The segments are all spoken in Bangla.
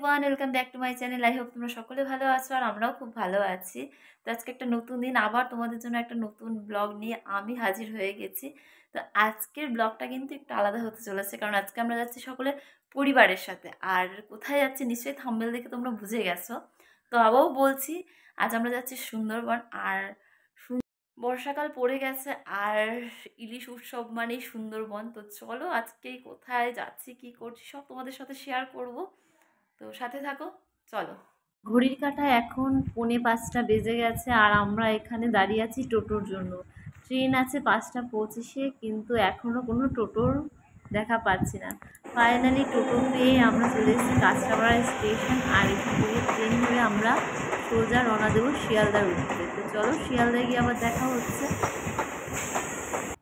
Everyone, welcome back to my channel. I hope তোমরা সকলে ভালো আছো আর আমরাও খুব ভালো আছি। তো আজকে একটা নতুন দিন, আবার তোমাদের জন্য একটা নতুন ব্লগ নিয়ে আমি হাজির হয়ে গেছি। তো আজকের ব্লগটা কিন্তু একটু আলাদা হতে চলেছে, কারণ আজকে আমরা যাচ্ছি সকলে পরিবারের সাথে। আর কোথায় যাচ্ছি নিশ্চয়ই থাম্বনেল দেখে তোমরা বুঝে গেছো। তো আবারও বলছি, আজ আমরা যাচ্ছি সুন্দরবন। আর বর্ষাকাল পড়ে গেছে আর ইলিশ উৎসব মানেই সুন্দরবন। তো চলো আজকে কোথায় যাচ্ছি, কি করছি সব তোমাদের সাথে শেয়ার করব। তো সাথে থাকো, চলো। ঘড়ির কাঁটায় এখন 4:45 বেজে গেছে আর আমরা এখানে দাঁড়িয়ে আছি টোটোর জন্য। ট্রেন আছে 5:25, কিন্তু এখনও কোনো টোটোর দেখা পাচ্ছি না। ফাইনালি টোটো পেয়ে আমরা চলে এসেছি কাঁচরাপাড়া স্টেশন, আর এখান থেকে ট্রেন ধরে আমরা সোজা রওনা দেবো শিয়ালদার উঠতে। তো চলো শিয়ালদায় গিয়ে আবার দেখা হচ্ছে।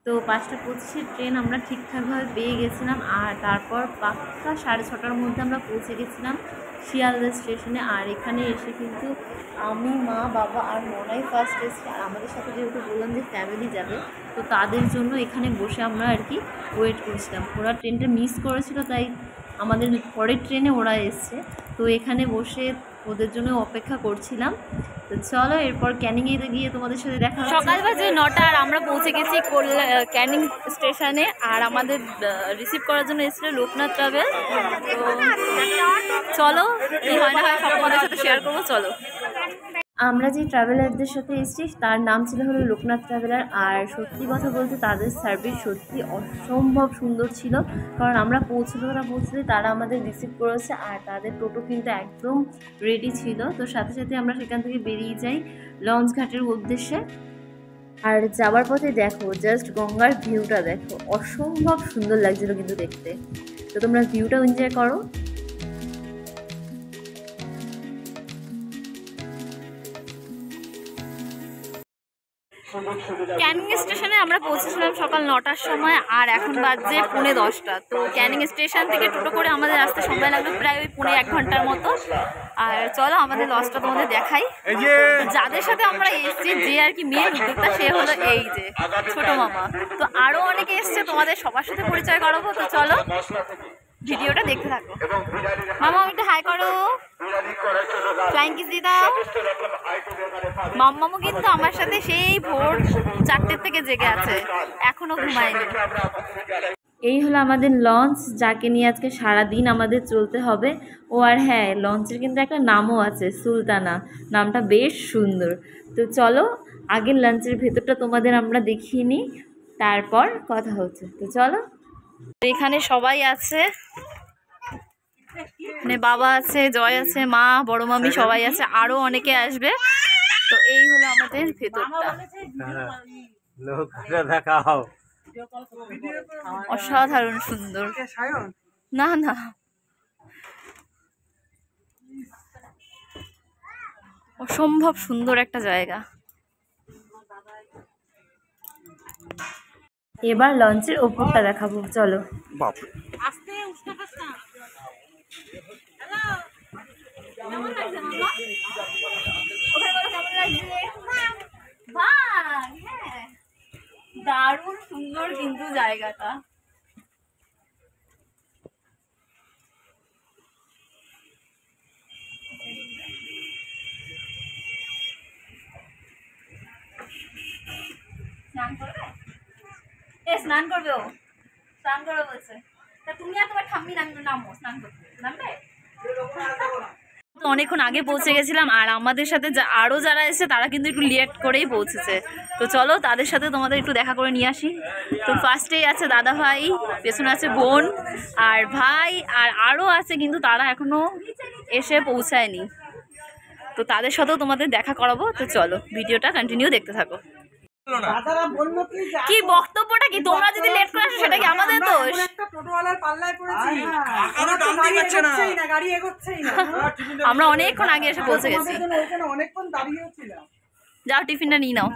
তো 5:25 ট্রেন আমরা ঠিকঠাকভাবে পেয়ে গেছিলাম, আর তারপর পাক্কা 6:30টার মধ্যে আমরা পৌঁছে গেছিলাম শিয়ালদা স্টেশনে। আর এখানে এসে কিন্তু আমি, মা, বাবা আর মনাই ফার্স্ট এসেছি। আর আমাদের সাথে যেহেতু বললাম যে ফ্যামিলি যাবে, তো তাদের জন্য এখানে বসে আমরা আর কি ওয়েট করছিলাম। ওরা ট্রেনটা মিস করেছিল, তাই আমাদের পরের ট্রেনে ওরা এসছে। তো এখানে বসে ওদের জন্য অপেক্ষা করছিলাম। তো চলো এরপর ক্যানিংয়ে গিয়ে তোমাদের সাথে দেখা হচ্ছে। সকাল বাজে 9টা আর আমরা পৌঁছে গেছি ক্যানিং স্টেশনে। আর আমাদের রিসিভ করার জন্য এসেছিল লোকনাথ ট্রাভেল। তো চলো কি হয় না হয় সব তোমাদের সাথে শেয়ার করবো, চলো। আমরা যে ট্রাভেলারদের সাথে এসেছি তার নাম ছিল হলো লোকনাথ ট্রাভেলার। আর সত্যি কথা বলতে তাদের সার্ভিস সত্যি অসম্ভব সুন্দর ছিল, কারণ আমরা পৌঁছতে তারা আমাদের রিসিভ করেছে। আর তাদের টোটো কিন্তু একদম রেডি ছিল। তো সাথে সাথে আমরা সেখান থেকে বেরিয়ে যাই লঞ্চ ঘাটের উদ্দেশ্যে। আর যাওয়ার পথে দেখো জাস্ট গঙ্গার ভিউটা দেখো, অসম্ভব সুন্দর লাগছিল কিন্তু দেখতে। তো তোমরা ভিউটা এনজয় করো। ক্যানিং স্টেশনে আমরা পৌঁছেছিলাম সকাল 9টার সময়, আর এখন বাজে 10:45। তো ক্যানিং স্টেশন থেকে টোটো করে আমাদের আসতে সময় লাগবে প্রায় ওই 1 ঘন্টার মতো। আর চলো আমাদের লঞ্চটা তোমাদের দেখাই। যাদের সাথে আমরা এসেছি, যে আর কি মেন উদ্যোক্তা, সে হলো এই যে ছোট মামা। তো আরও অনেকে এসছে, তোমাদের সবার সাথে পরিচয় করাবো। তো চলো ভিডিওটা দেখতে থাকো। মামা একটু হাই করো, ফ্লাইং কিস দিয়ে দাও। মাম্মামু কিন্তু আমার সাথে সেই ভোর 4টের থেকে জেগে আছে, এখনো ঘুমায়নি। এই হলো আমাদের লঞ্চ, যাকে নিয়ে আজকে সারাদিন আমাদের চলতে হবে। ও আর হ্যাঁ, লঞ্চের কিন্তু একটা নামও আছে, সুলতানা। নামটা বেশ সুন্দর। তো চলো আগের লঞ্চের ভেতরটা তোমাদের আমরা দেখিয়ে নিই, তারপর কথা হচ্ছে। তো চলো। এখানে সবাই আছে, মানে বাবা আছে, জয় আছে, মা, বড় মামি সবাই আছে, আরো অনেকে আসবে। তো এই হলো আমাদের ভেতরটা, অসাধারণ সুন্দর। না না, অসম্ভব সুন্দর একটা জায়গা। এবার লঞ্চের ওপরটা দেখাবো, চলো। দারুণ সুন্দর কিন্তু জায়গাটা। স্নান করবে? স্নান করবে, ও স্নান করবে বলছে। তা তুমি আর তোমার ঠাম্মি নামো স্নান করতে, নামবে? অনেকক্ষণ আগে পৌঁছে গেছিলাম, আর আমাদের সাথে আরও যারা এসেছে তারা কিন্তু একটু লেট করেই পৌঁছেছে। তো চলো তাদের সাথে তোমাদের একটু দেখা করে নিয়ে আসি। তো ফার্স্টেই আছে দাদা ভাই, পেছনে আছে বোন আর ভাই, আর আরও আছে কিন্তু তারা এখনও এসে পৌঁছায়নি। তো তাদের সাথেও তোমাদের দেখা করাবো। তো চলো ভিডিওটা কন্টিনিউ দেখতে থাকো। কি বক্তব্যটা কি? তোমরা যদি লেট করে আসো সেটা কি আমাদের দোষ? আমরা অনেকক্ষণ আগে এসে পৌঁছে গেছি। যাও টিফিনটা নিয়ে নাও।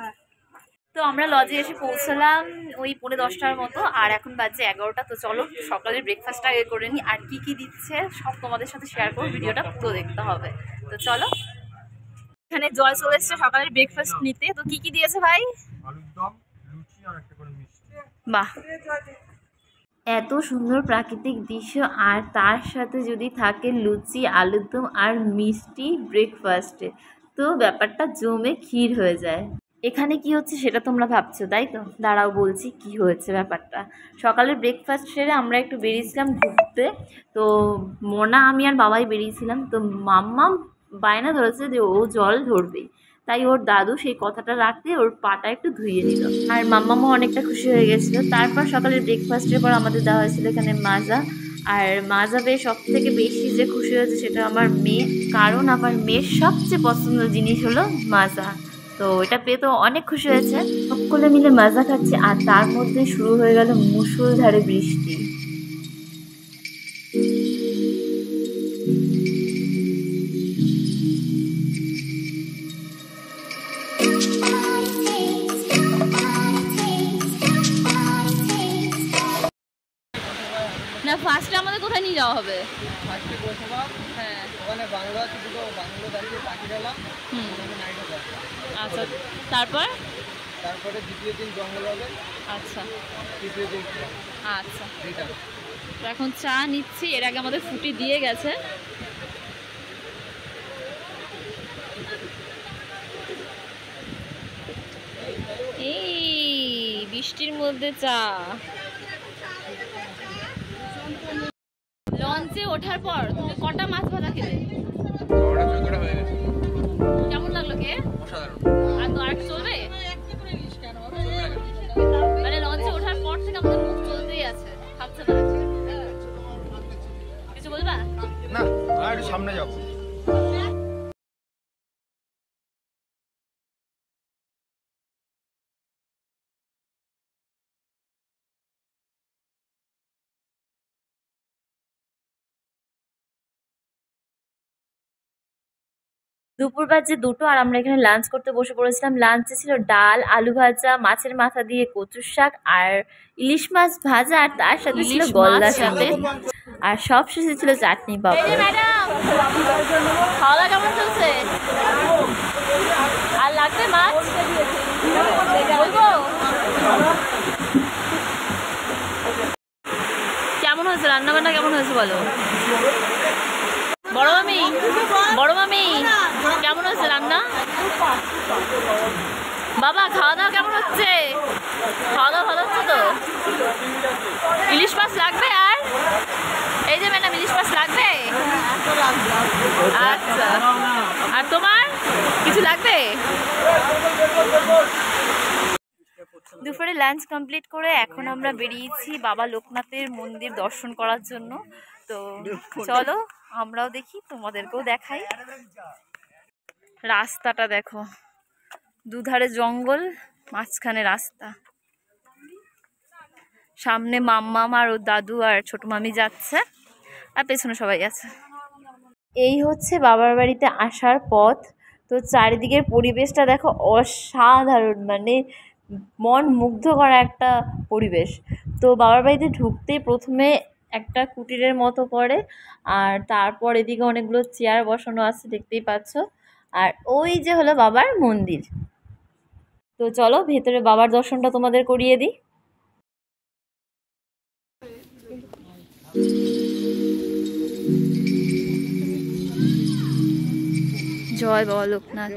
তো আমরা লজে এসে পৌঁছলাম ওই 10:45টার মতো, আর এখন বাজে 11টা। তো চলো সকালের ব্রেকফাস্টটা আগে করে নিই, আর কি কি দিচ্ছে সব তোমাদের সাথে শেয়ার করবো, ভিডিওটা পুরো দেখতে হবে। তো চলো। এখানে জয় চলে এসছে সকালের ব্রেকফাস্ট নিতে। তো কি কি দিয়েছে ভাই? বাহ, এত সুন্দর প্রাকৃতিক দৃশ্য আর তার সাথে যদি থাকে লুচি আলুর দম আর মিষ্টি ব্রেকফাস্টে, তো ব্যাপারটা জমে ক্ষীর হয়ে যায়। এখানে কি হচ্ছে সেটা তোমরা ভাবছো তাই তো? দাঁড়াও বলছি কি হয়েছে ব্যাপারটা। সকালের ব্রেকফাস্ট সেরে আমরা একটু বেরিয়েছিলাম ঘুরতে। তো মোনা, আমি আর বাবাই বেরিয়েছিলাম। তো মাম্মা বায়না ধরেছে যে ও জল ধরবেই, তাই ওর দাদু সেই কথাটা রাখতে ওর পাটা একটু ধুইয়ে দিল, আর মাম্মামও অনেকটা খুশি হয়ে গেছিলো। তারপর সকালের ব্রেকফাস্টের পর আমাদের দেওয়া হয়েছিল এখানে মাজা। আর মাজা পেয়ে সব থেকে বেশি যে খুশি হয়েছে সেটা আমার মেয়ে, কারণ আমার মেয়ের সবচেয়ে পছন্দের জিনিস হলো মাজা। তো এটা পেয়ে তো অনেক খুশি হয়েছে। সকলে মিলে মাজা খাচ্ছি আর তার মধ্যে শুরু হয়ে গেল মুষলধারে বৃষ্টি। না, ফার্স্টে আমাদের কোথায় নিয়ে যাওয়া হবে? ফার্স্টে গোসবা, হ্যাঁ, ওখানে বাংলো আছে দুটো, বাংলো দাঁড়িয়ে পাখিরালা, ওখানে নাইটে যাবে। আচ্ছা। তারপর তারপরে দ্বিতীয় দিন জঙ্গল হবে, আচ্ছা তৃতীয় দিন আচ্ছা। রিটার্ন। তো এখন চা নিচ্ছি, এর আগে আমাদের ফুটি দিয়ে গেছে। এই বৃষ্টির মধ্যে চা। লঞ্চে ওঠার পর তুমি কটা মাছ ভাজা খেলে? কেমন লাগলো কে? আর তো আর চলবে? মানে লঞ্চে ওঠার পর থেকে আমাদের মুখ চলতেই আছে, থামছে না। কিছু বলবা? না, আর একটু সামনে যাবো। দুপুর বাজে 2টো আর আমরা এখানে লাঞ্চ করতে বসে পড়েছিলাম। লাঞ্চে ছিল ডাল, আলু ভাজা, মাছের মাথা দিয়ে কচুর শাক আর ইলিশ মাছ ভাজা, আর তার সাথে ছিল গলদা সাথে, আর সব শেষে ছিল চাটনি পাপড়। খাওয়া দাওয়া কেমন চলছে? আর লাগবে মাছ বলবো? কেমন হয়েছে রান্না বান্না, কেমন হয়েছে বলো? বড় মামি, বড় মামি কেমন হচ্ছে রান্না? বাবা খাওয়া দাওয়া কেমন হচ্ছে? খাওয়া দাওয়া ভালো হচ্ছে তো? ইলিশ মাছ লাগবে? আর এই যে ম্যাডাম, ইলিশ মাছ লাগবে? আচ্ছা, আর তোমার কিছু লাগবে? দুপুরে লাঞ্চ কমপ্লিট করে এখন আমরা বেরিয়েছি বাবা লোকনাথের মন্দির দর্শন করার জন্য। তো চলো আমরাও দেখি, তোমাদেরকেও দেখাই। রাস্তাটা দেখো, দুধারে জঙ্গল, মাঝখানে রাস্তা। সামনে মাম্মাম আর ওর দাদু আর ছোট মামি যাচ্ছে, আর পেছনে সবাই আছে। এই হচ্ছে বাবার বাড়িতে আসার পথ। তো চারিদিকের পরিবেশটা দেখো, অসাধারণ, মানে মন মুগ্ধ করা একটা পরিবেশ। তো বাবার বাড়িতে ঢুকতেই প্রথমে একটা কুটিরের মতো পড়ে, আর তারপর এদিকে অনেকগুলো চেয়ার বসানো আছে দেখতেই পাচ্ছ, আর ওই যে হলো বাবার মন্দির। তো চলো ভেতরে বাবার দর্শনটা তোমাদের করিয়ে দিই। জয় বাবা লোকনাথ।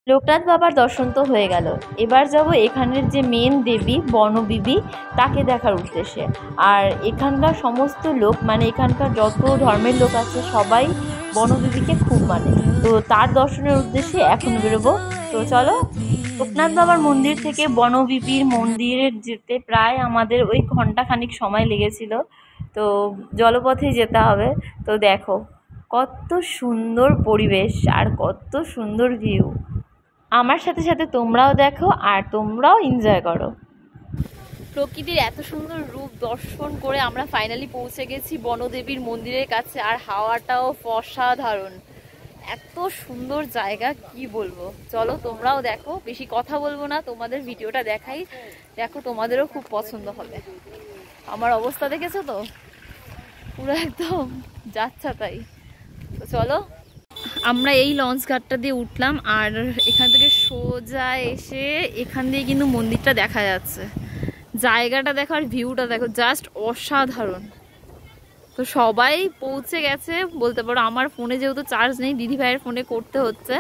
লোকনাথ বাবার দর্শন তো হয়ে গেল, এবার যাব এখানের যে মেন দেবী বনবিবি তাকে দেখার উদ্দেশ্যে। আর এখানকার সমস্ত লোক, মানে এখানকার যত ধর্মের লোক আছে সবাই বনবিবিকে খুব মানে। তো তার দর্শনের উদ্দেশ্যে এখন বেরোবো। তো চলো, লোকনাথ বাবার মন্দির থেকে বনবিবির মন্দিরে যেতে প্রায় আমাদের ওই ঘন্টাখানিক সময় লেগেছিল। তো জলপথে যেতে হবে। তো দেখো কত সুন্দর পরিবেশ আর কত সুন্দর ভিউ। আমার সাথে সাথে তোমরাও দেখো আর তোমরাও এনজয় করো। প্রকৃতির এত সুন্দর রূপ দর্শন করে আমরা ফাইনালি পৌঁছে গেছি বনদেবীর মন্দিরের কাছে, আর হাওয়াটাও অসাধারণ, এত সুন্দর জায়গা কি বলবো। চলো তোমরাও দেখো, বেশি কথা বলবো না, তোমাদের ভিডিওটা দেখাই, দেখো তোমাদেরও খুব পছন্দ হবে। আমার অবস্থা দেখেছো তো, পুরো একদম যাচ্ছা তাই। তো চলো, আমরা এই লঞ্চ ঘাটটা দিয়ে উঠলাম, আর এখান থেকে সোজা এসে এখান দিয়ে কিন্তু মন্দিরটা দেখা যাচ্ছে। জায়গাটা দেখো আর ভিউটা দেখো, জাস্ট অসাধারণ। তো সবাই পৌঁছে গেছে বলতে পারো। আমার ফোনে যেহেতু চার্জ নেই, দিদি ভাইয়ের ফোনে করতে হচ্ছে।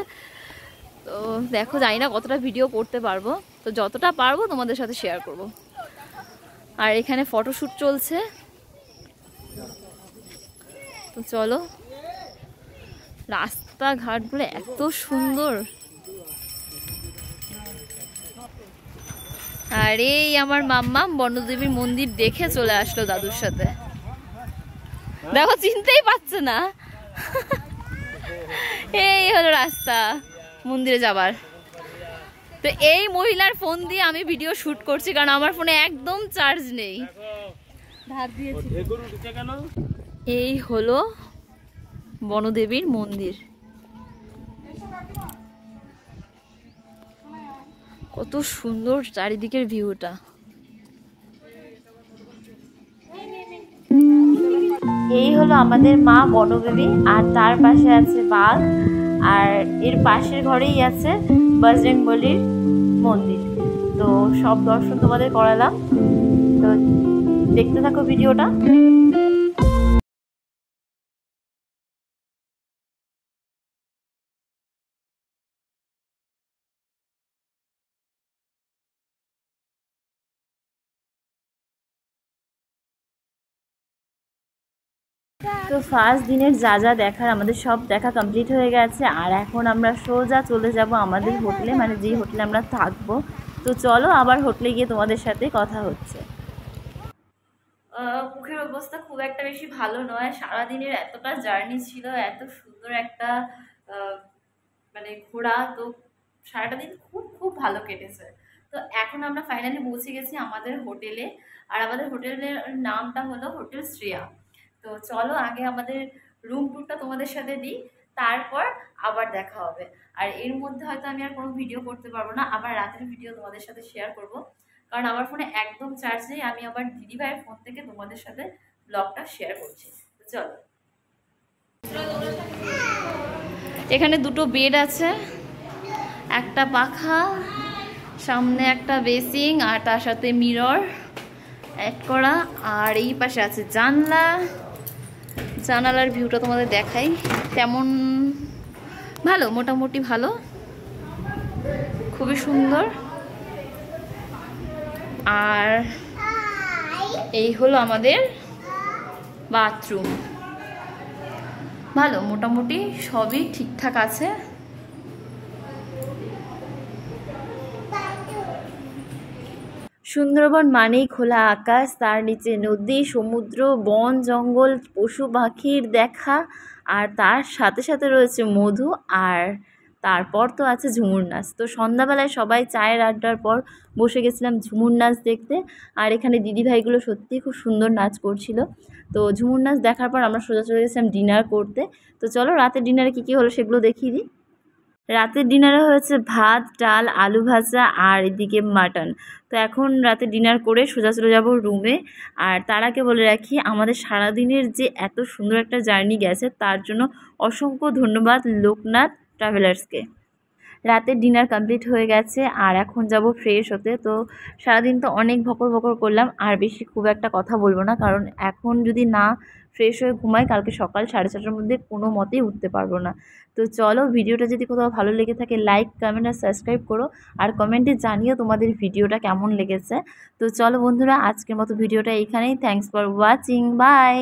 তো দেখো, জানি না কতটা ভিডিও করতে পারবো, তো যতটা পারবো তোমাদের সাথে শেয়ার করব। আর এখানে ফটোশ্যুট চলছে। তো চলো, রাস্তাঘাটগুলো এত সুন্দর। আর এই আমার মাম্মা বনদেবীর মন্দির দেখে চলে আসলো দাদুর সাথে। দেখো, চিনতেই পারছে না। এই হলো রাস্তা মন্দিরে যাবার। তো এই মহিলার ফোন দিয়ে আমি ভিডিও শুট করছি, কারণ আমার ফোনে একদম চার্জ নেই। এই হলো বনদেবীর মন্দির। কত সুন্দর চারিদিকের ভিউটা। এই হলো আমাদের মা বনদেবী, আর তার পাশে আছে বাঘ, আর এর পাশের ঘরেই আছে বজরংবলীর মন্দির। তো সব দর্শন তোমাদের করালাম, তো দেখতে থাকো ভিডিওটা। তো ফার্স্ট দিনের যা যা দেখার আমাদের সব দেখা কমপ্লিট হয়ে গেছে, আর এখন আমরা সোজা চলে যাব আমাদের হোটেলে, মানে যেই হোটেলে আমরা থাকবো। তো চলো, আবার হোটেলে গিয়ে তোমাদের সাথে কথা হচ্ছে। মুখের অবস্থা খুব একটা বেশি ভালো নয়। সারাদিনের এতটা জার্নি ছিল, এত সুন্দর একটা মানে ঘোরা, তো সারাটা দিন খুব খুব ভালো কেটেছে। তো এখন আমরা ফাইনালি পৌঁছে গেছি আমাদের হোটেলে, আর আমাদের হোটেলের নামটা হলো হোটেল শ্রেয়া। তো চলো, আগে আমাদের রুম ট্যুরটা তোমাদের সাথে দিই, তারপর আবার দেখা হবে। আর এর মধ্যে হয়তো আমি আর কোনো ভিডিও করতে পারবো না, আবার রাতের ভিডিও তোমাদের সাথে শেয়ার করব, কারণ আমার ফোনে একদম চার্জ নেই। আমি আবার দিদিভাইয়ের ফোন থেকে তোমাদের সাথে ব্লগটা শেয়ার করছি। তো চলো, এখানে দুটো বেড আছে, একটা পাখা, সামনে একটা বেসিং, আর তার সাথে মিরর অ্যাড করা। আর এই পাশে আছে জানলা। জানালার ভিউটা তোমাদের দেখাই, তেমন ভালো, মোটামুটি ভালো, খুবই সুন্দর। আর এই হলো আমাদের বাথরুম, ভালো, মোটামুটি সবই ঠিকঠাক আছে। সুন্দরবন মানেই খোলা আকাশ, তার নিচে নদী, সমুদ্র, বন জঙ্গল, পশু পাখির দেখা, আর তার সাথে সাথে রয়েছে মধু, আর তারপর তো আছে ঝুমুর নাচ। তো সন্ধ্যাবেলায় সবাই চায়ের আড্ডার পর বসে গেছিলাম ঝুমুর নাচ দেখতে, আর এখানে দিদিভাইগুলো সত্যিই খুব সুন্দর নাচ করছিল। তো ঝুমুর নাচ দেখার পর আমরা সোজা চলে গেছিলাম ডিনার করতে। তো চলো, রাতের ডিনারে কী কী হলো সেগুলো দেখিয়ে দিই। রাতের ডিনারে হয়েছে ভাত, ডাল, আলু ভাজা, আর এদিকে মাটন। তো এখন রাতে ডিনার করে সোজা চলে যাব রুমে। আর তার আগে বলে রাখি, আমাদের সারাদিনের যে এত সুন্দর একটা জার্নি গেছে, তার জন্য অসংখ্য ধন্যবাদ লোকনাথ ট্রাভেলার্সকে। রাতের ডিনার কমপ্লিট হয়ে গেছে, আর এখন যাব ফ্রেশ হতে। তো সারাদিন তো অনেক ভকর ভকর করলাম, আর বেশি খুব একটা কথা বলবো না, কারণ এখন যদি না ফ্রেশ হয়ে ঘুমাই, কালকে সকাল 4:30টার মধ্যে কোনো মতেই উঠতে পারবো না। তো চলো, ভিডিওটা যদি কোথাও ভালো লেগে থাকে, লাইক, কমেন্ট আর সাবস্ক্রাইব করো, আর কমেন্টে জানিও তোমাদের ভিডিওটা কেমন লেগেছে। তো চলো বন্ধুরা, আজকের মতো ভিডিওটা এইখানেই। Thanks for watching, by.